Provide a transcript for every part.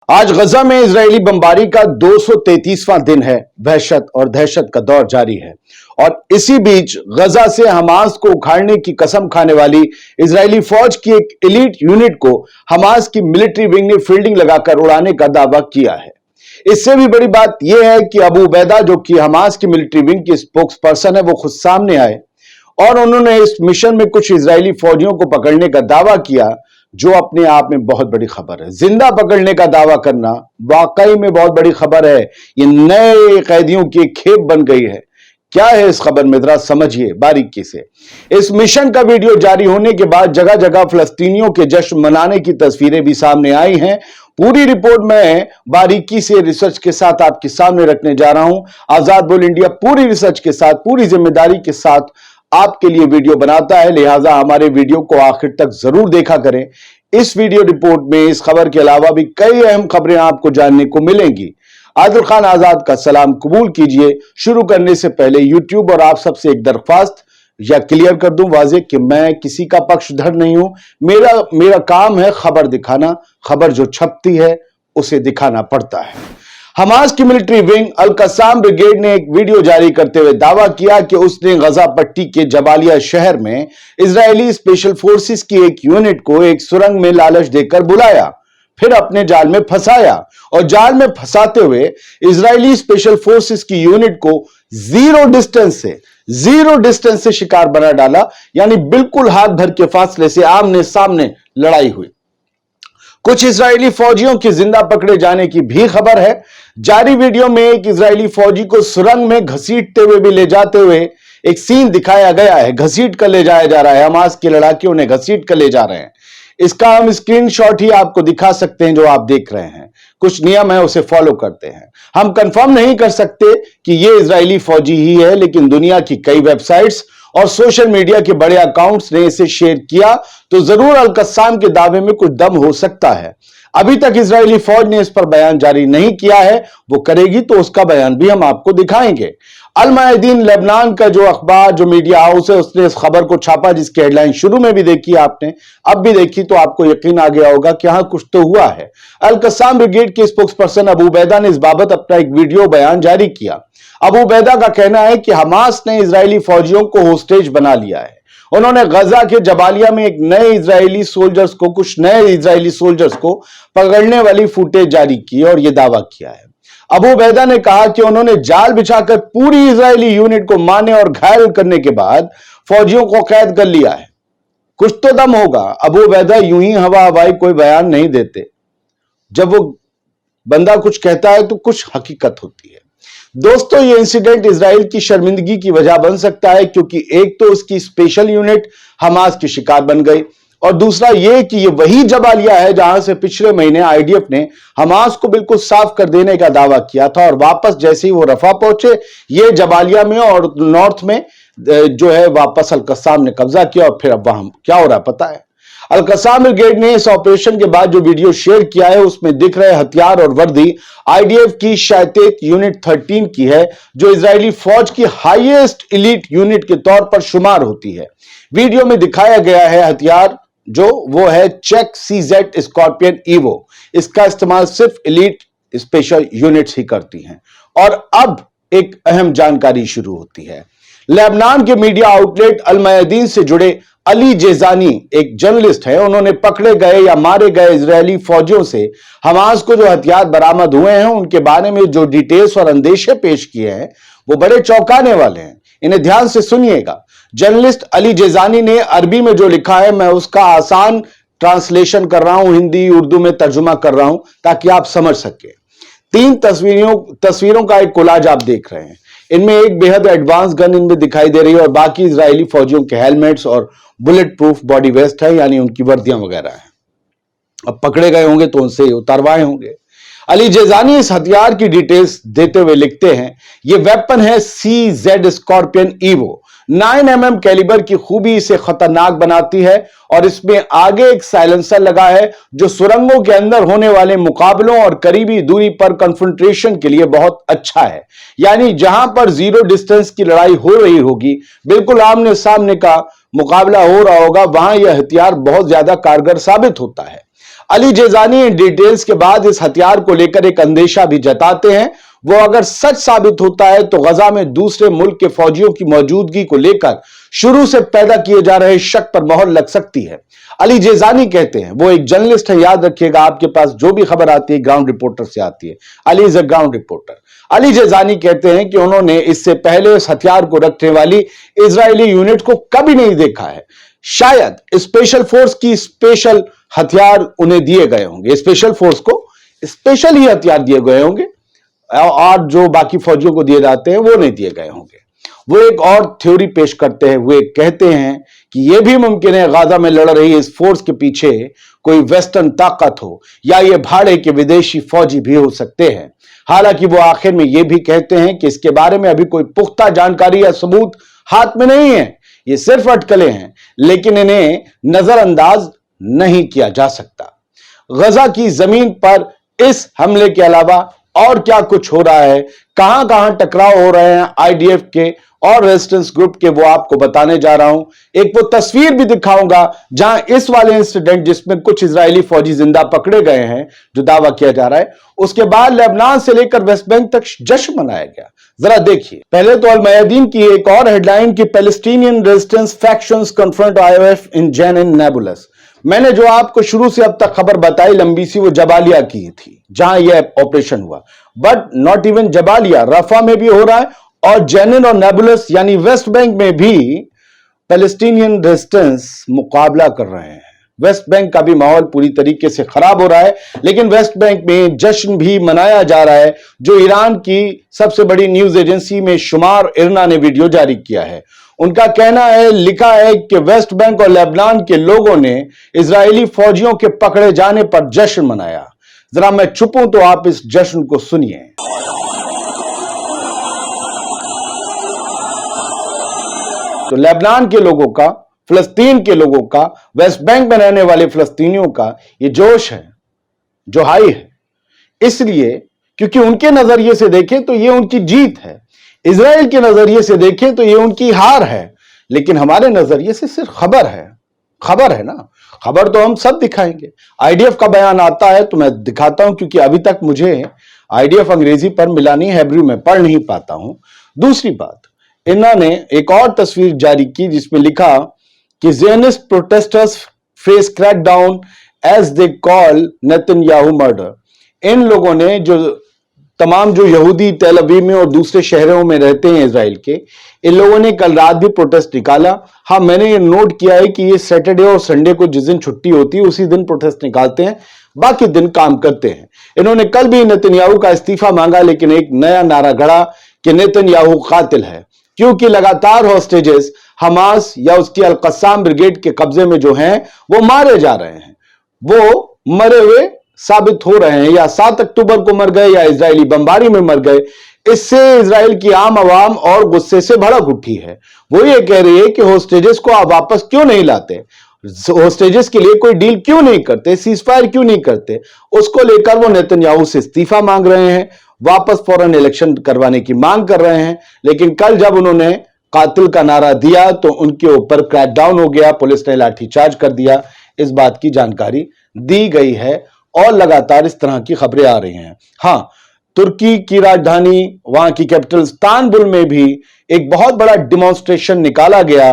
आज गजा में इजरायली बमबारी का 233वां दिन है। वहशत और दहशत का दौर जारी है और इसी बीच गजा से हमास को उखाड़ने की कसम खाने वाली इजरायली फौज की एक एलीट यूनिट को हमास की मिलिट्री विंग ने फील्डिंग लगाकर उड़ाने का दावा किया है। इससे भी बड़ी बात यह है कि अबू उबैदा, जो कि हमास की मिलिट्री विंग की स्पोक्स पर्सन है, वो खुद सामने आए और उन्होंने इस मिशन में कुछ इजरायली फौजियों को पकड़ने का दावा किया, जो अपने आप में बहुत बड़ी खबर है। जिंदा पकड़ने का दावा करना वाकई में बहुत बड़ी खबर है। ये नए कैदियों की एक खेप बन गई है। क्या है इस खबर में, जरा समझिए बारीकी से। इस मिशन का वीडियो जारी होने के बाद जगह जगह फलस्तीनियों के जश्न मनाने की तस्वीरें भी सामने आई हैं। पूरी रिपोर्ट में बारीकी से रिसर्च के साथ आपके सामने रखने जा रहा हूं। आजाद बोल इंडिया पूरी रिसर्च के साथ, पूरी जिम्मेदारी के साथ आपके लिए वीडियो बनाता है, लिहाजा हमारे वीडियो को आखिर तक जरूर देखा करें। इस वीडियो रिपोर्ट में इस खबर के अलावा भी कई अहम खबरें आपको जानने को मिलेंगी। आदिल खान आजाद का सलाम कबूल कीजिए। शुरू करने से पहले यूट्यूब और आप सबसे एक दरख्वास्त या क्लियर कर दूं वाजे कि मैं किसी का पक्षधर नहीं हूं। मेरा काम है खबर दिखाना। खबर जो छपती है उसे दिखाना पड़ता है। हमास की मिलिट्री विंग अल कस्साम ब्रिगेड ने एक वीडियो जारी करते हुए दावा किया कि उसने गजा पट्टी के जबालिया शहर में इजरायली स्पेशल फोर्सेस की एक यूनिट को एक सुरंग में लालच देकर बुलाया, फिर अपने जाल में फंसाया और जाल में फंसाते हुए इजरायली स्पेशल फोर्सेस की यूनिट को जीरो डिस्टेंस से शिकार बना डाला। यानी बिल्कुल हाथ भर के फासले से आमने सामने लड़ाई हुई। कुछ इजरायली फौजियों के जिंदा पकड़े जाने की भी खबर है। जारी वीडियो में एक इजरायली फौजी को सुरंग में घसीटते हुए भी ले जाते हुए एक सीन दिखाया गया है। घसीट कर ले जाया जा रहा है, हमास के लड़ाकियों ने घसीट कर ले जा रहे हैं। इसका हम स्क्रीनशॉट ही आपको दिखा सकते हैं जो आप देख रहे हैं। कुछ नियम है, उसे फॉलो करते हैं। हम कंफर्म नहीं कर सकते कि यह इजरायली फौजी ही है, लेकिन दुनिया की कई वेबसाइट्स और सोशल मीडिया के बड़े अकाउंट्स ने इसे शेयर किया, तो जरूर अल कस्साम के दावे में कुछ दम हो सकता है। अभी तक इजरायली फौज ने इस पर बयान जारी नहीं किया है, वो करेगी तो उसका बयान भी हम आपको दिखाएंगे। अल मायदीन लेबनान का जो अखबार, जो मीडिया हाउस है, उसने इस खबर को छापा, जिसकी हेडलाइन शुरू में भी देखी आपने, अब भी देखी, तो आपको यकीन आ गया होगा कि हाँ कुछ तो हुआ है। अल कस्साम ब्रिगेड के स्पोक्स पर्सन अबू उबैदा ने इस बाबत अपना एक वीडियो बयान जारी किया। अबू उबैदा का कहना है कि हमास ने इजरायली फौजियों को होस्टेज बना लिया है। उन्होंने गजा के जबालिया में कुछ नए इजरायली सोल्जर्स को पकड़ने वाली फुटेज जारी की और यह दावा किया है। अबू उबैदा ने कहा कि उन्होंने जाल बिछाकर पूरी इजरायली यूनिट को मारने और घायल करने के बाद फौजियों को कैद कर लिया है। कुछ तो दम होगा। अबू उबैदा यूं ही हवा हवाई कोई बयान नहीं देते। जब वो बंदा कुछ कहता है तो कुछ हकीकत होती है। दोस्तों, ये इंसिडेंट इजराइल की शर्मिंदगी की वजह बन सकता है, क्योंकि एक तो उसकी स्पेशल यूनिट हमास की शिकार बन गई और दूसरा ये कि ये वही जबालिया है जहां से पिछले महीने आईडीएफ ने हमास को बिल्कुल साफ कर देने का दावा किया था और वापस जैसे ही वो रफा पहुंचे, ये जबालिया में और नॉर्थ में जो है वापस अल कस्साम ने कब्जा किया और फिर अब वहां क्या हो रहा पता है। अल कस्साम ब्रिगेड ने इस ऑपरेशन के बाद जो वीडियो शेयर किया है उसमें दिख रहे हथियार और वर्दी आईडीएफ की शायतेत यूनिट 13 की है, जो इजरायली फौज की हाईएस्ट एलीट यूनिट के तौर पर शुमार होती है। वीडियो में दिखाया गया है हथियार जो वो है चेक सीजेड स्कॉर्पियन ईवो। इसका इस्तेमाल सिर्फ एलीट स्पेशल यूनिट्स ही करती हैं। और अब एक अहम जानकारी शुरू होती है। लेबनान के मीडिया आउटलेट अल मायदीन से जुड़े अली जेजानी एक जर्नलिस्ट है। उन्होंने पकड़े गए या मारे गए इजरायली फौजियों से हमास को जो हथियार बरामद हुए हैं उनके बारे में जो डिटेल्स और अंदेशे पेश किए हैं वो बड़े चौंकाने वाले हैं। इन्हें ध्यान से सुनिएगा। जर्नलिस्ट अली जेजानी ने अरबी में जो लिखा है, मैं उसका आसान ट्रांसलेशन कर रहा हूं, हिंदी उर्दू में तर्जुमा कर रहा हूं ताकि आप समझ सके। 3 तस्वीरों का एक कोलाज आप देख रहे हैं। इनमें एक बेहद एडवांस गन इनमें दिखाई दे रही है और बाकी इजरायली फौजियों के हेलमेट्स और बुलेट प्रूफ बॉडी वेस्ट है, यानी उनकी वर्दियां वगैरह हैं। अब पकड़े गए होंगे तो उनसे उतारवाए होंगे। अली जेजानी इस हथियार की डिटेल्स देते हुए लिखते हैं, यह वेपन है CZ scorpion evo. 9mm calibre की खूबी इसे खतरनाक बनाती है और इसमें आगे एक साइलेंसर लगा है जो सुरंगों के अंदर होने वाले मुकाबलों और करीबी दूरी पर कन्फ्रंटेशन के लिए बहुत अच्छा है। यानी जहां पर जीरो डिस्टेंस की लड़ाई हो रही होगी, बिल्कुल आमने सामने का मुकाबला हो रहा होगा, वहां यह हथियार बहुत ज्यादा कारगर साबित होता है। अली जेजानी इन डिटेल्स के बाद इस हथियार को लेकर एक अंदेशा भी जताते हैं। वो अगर सच साबित होता है तो गजा में दूसरे मुल्क के फौजियों की मौजूदगी को लेकर शुरू से पैदा किए जा रहे शक पर मोहर लग सकती है। अली जेजानी कहते हैं, वो एक जर्नलिस्ट है, याद रखिएगा, आपके पास जो भी खबर आती है ग्राउंड रिपोर्टर से आती है। Ali is a ground reporter. Ali Jezani कहते हैं कि उन्होंने इससे पहले इस हथियार को रखने वाली इजरायली यूनिट को कभी नहीं देखा है। शायद स्पेशल फोर्स की स्पेशल हथियार उन्हें दिए गए होंगे, स्पेशल फोर्स को स्पेशल ही हथियार दिए गए होंगे और जो बाकी फौजियों को दिए जाते हैं वो नहीं दिए गए होंगे। वो एक और थ्योरी पेश करते हैं, वो कहते हैं कि यह भी मुमकिन है गाजा में लड़ रही इस फोर्स के पीछे कोई वेस्टर्न ताकत हो या ये भाड़े के विदेशी फौजी भी हो सकते हैं। हालांकि वो आखिर में ये भी कहते हैं कि इसके बारे में अभी कोई पुख्ता जानकारी या सबूत हाथ में नहीं है, ये सिर्फ अटकलें हैं, लेकिन इन्हें नजरअंदाज नहीं किया जा सकता। गजा की जमीन पर इस हमले के अलावा और क्या कुछ हो रहा है, कहां कहां टकराव हो रहे हैं आईडीएफ के और रेजिस्टेंस ग्रुप के, वो आपको बताने जा रहा हूं। एक वो तस्वीर भी दिखाऊंगा जहां इस वाले इंसिडेंट जिसमें कुछ इजरायली फौजी जिंदा पकड़े गए हैं जो दावा किया जा रहा है, उसके बाद लेबनान से लेकर वेस्ट बैंक तक जश्न मनाया गया। जरा देखिए। पहले तो अल मयादीन की एक और हेडलाइन की, Palestinian resistance factions confront IOF in Jain and नेबुलस। मैंने जो आपको शुरू से अब तक खबर बताई लंबी सी, वो जबालिया की थी जहां यह ऑपरेशन हुआ, बट नॉट इवन जबालिया, रफा में भी हो रहा है और जेनिन और नेबुलस यानी वेस्ट बैंक में भी पैलेस्टीनियन रेजिस्टेंस मुकाबला कर रहे हैं। वेस्ट बैंक का भी माहौल पूरी तरीके से खराब हो रहा है, लेकिन वेस्ट बैंक में जश्न भी मनाया जा रहा है, जो ईरान की सबसे बड़ी न्यूज एजेंसी में शुमार इरना ने वीडियो जारी किया है। उनका कहना है, लिखा है कि वेस्ट बैंक और लेबनान के लोगों ने इजरायली फौजियों के पकड़े जाने पर जश्न मनाया। जरा मैं चुपूं तो आप इस जश्न को सुनिए। तो लेबनान के लोगों का, फिलिस्तीन के लोगों का, वेस्ट बैंक में रहने वाले फिलिस्तीनियों का ये जोश है जो हाई है, इसलिए क्योंकि उनके नजरिए से देखें तो ये उनकी जीत है, इजराइल के नजरिए से देखें तो ये उनकी हार है, लेकिन हमारे नजरिए से सिर्फ खबर है। खबर है ना, खबर तो हम सब दिखाएंगे। आईडीएफ का बयान आता है तो मैं दिखाता हूं, क्योंकि अभी तक मुझे आईडीएफ अंग्रेजी पर मिला नहीं, हेब्रू में पढ़ नहीं पाता हूं। दूसरी बात, इन्होंने एक और तस्वीर जारी की जिसमें लिखा कि Zionist protesters face crackdown as they call Netanyahu murder. इन लोगों ने, जो तमाम जो यहूदी तेल अवीव में और दूसरे शहरों में रहते हैं इजराइल के, इन लोगों ने कल रात भी प्रोटेस्ट निकाला। हाँ, मैंने ये नोट किया है कि ये सैटरडे और संडे को जिस दिन छुट्टी होती है उसी दिन प्रोटेस्ट निकालते हैं, बाकी दिन काम करते हैं। इन्होंने कल भी नेतन्याहू का इस्तीफा मांगा, लेकिन एक नया नारा गढ़ा कि नेतन्याहू कातिल है, क्योंकि लगातार हॉस्टेजेस हमास या उसकी अल कस्साम ब्रिगेड के कब्जे में जो हैं वो मारे जा रहे हैं, वो मरे हुए साबित हो रहे हैं, या 7 अक्टूबर को मर गए या इजरायली बमबारी में मर गए। इससे इजराइल की आम आवाम और गुस्से से भड़क उठी है। वो ये कह रही है कि होस्टेजेस को आप वापस क्यों नहीं लाते, होस्टेजेस के लिए कोई डील क्यों नहीं करते, सीजफायर क्यों नहीं करते। उसको लेकर वो नेतन्याहू से इस्तीफा मांग रहे हैं, वापस फौरन इलेक्शन करवाने की मांग कर रहे हैं। लेकिन कल जब उन्होंने कातिल का नारा दिया तो उनके ऊपर क्रैकडाउन हो गया, पुलिस ने लाठीचार्ज कर दिया। इस बात की जानकारी दी गई है और लगातार इस तरह की खबरें आ रही हैं। हाँ, तुर्की की राजधानी, वहां की कैपिटल इस्तांबुल में भी एक बहुत बड़ा डिमॉन्स्ट्रेशन निकाला गया।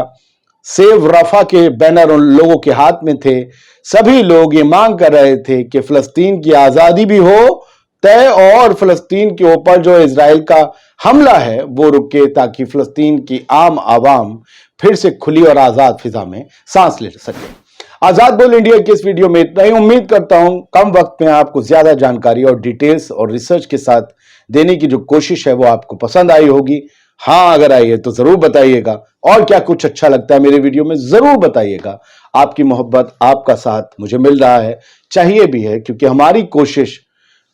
सेव रफा के बैनर उन लोगों के हाथ में थे। सभी लोग ये मांग कर रहे थे कि फिलिस्तीन की आजादी भी हो तय और फिलिस्तीन के ऊपर जो इजराइल का हमला है वो रुके, ताकि फिलिस्तीन की आम आवाम फिर से खुली और आजाद फिजा में सांस ले सके। आजाद बोल इंडिया के इस वीडियो में इतना ही। उम्मीद करता हूं कम वक्त में आपको ज्यादा जानकारी और डिटेल्स और रिसर्च के साथ देने की जो कोशिश है वो आपको पसंद आई होगी। हाँ, अगर आई है तो जरूर बताइएगा, और क्या कुछ अच्छा लगता है मेरे वीडियो में जरूर बताइएगा। आपकी मोहब्बत, आपका साथ मुझे मिल रहा है, चाहिए भी है, क्योंकि हमारी कोशिश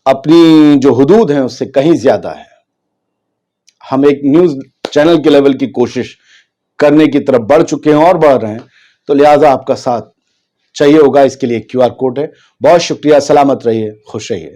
अपनी जो हुदूद है उससे कहीं ज्यादा है। हम एक न्यूज चैनल के लेवल की कोशिश करने की तरफ बढ़ चुके हैं और बढ़ रहे हैं, तो लिहाजा आपका साथ चाहिए होगा। इसके लिए क्यूआर कोड है। बहुत शुक्रिया, सलामत रहिए, खुश रहिए।